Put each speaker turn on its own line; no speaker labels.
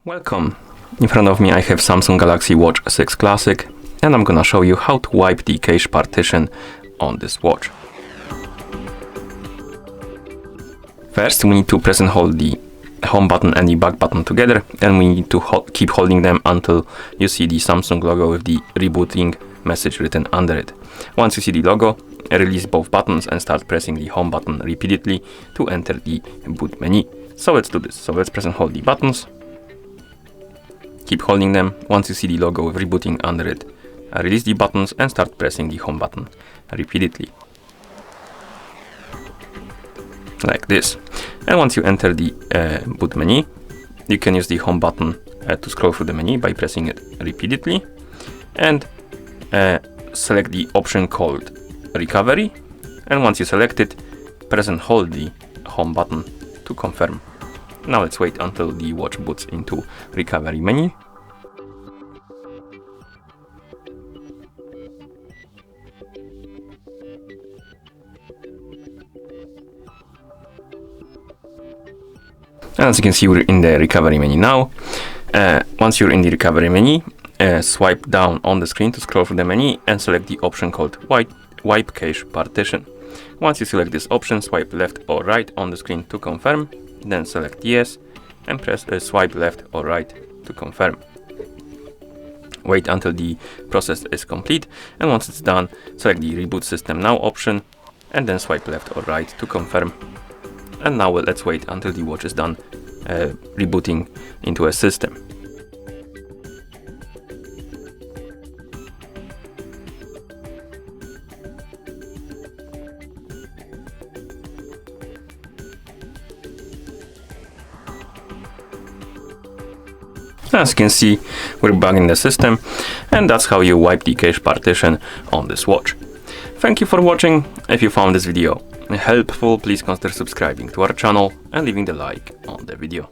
Welcome! In front of me I have Samsung Galaxy Watch 6 Classic and I'm gonna show you how to wipe the cache partition on this watch. First we need to press and hold the home button and the back button together, and we need to keep holding them until you see the Samsung logo with the rebooting message written under it. Once you see the logo, release both buttons and start pressing the home button repeatedly to enter the boot menu. So let's do this. So let's press and hold the buttons. Keep holding them. Once you see the logo with rebooting under it, release the buttons and start pressing the home button repeatedly. Like this. And once you enter the boot menu, you can use the home button to scroll through the menu by pressing it repeatedly and select the option called recovery. And once you select it, press and hold the home button to confirm. Now let's wait until the watch boots into recovery menu. As you can see, we're in the recovery menu now. Once you're in the recovery menu, swipe down on the screen to scroll through the menu and select the option called Wipe Cache Partition. Once you select this option, swipe left or right on the screen to confirm, then select yes and press swipe left or right to confirm. Wait until the process is complete, and once it's done, select the Reboot System Now option and then swipe left or right to confirm. And now let's wait until the watch is done rebooting into a system. As you can see, we're back in the system, and that's how you wipe the cache partition on this watch. Thank you for watching. If you found this video helpful, please consider subscribing to our channel and leaving the like on the video.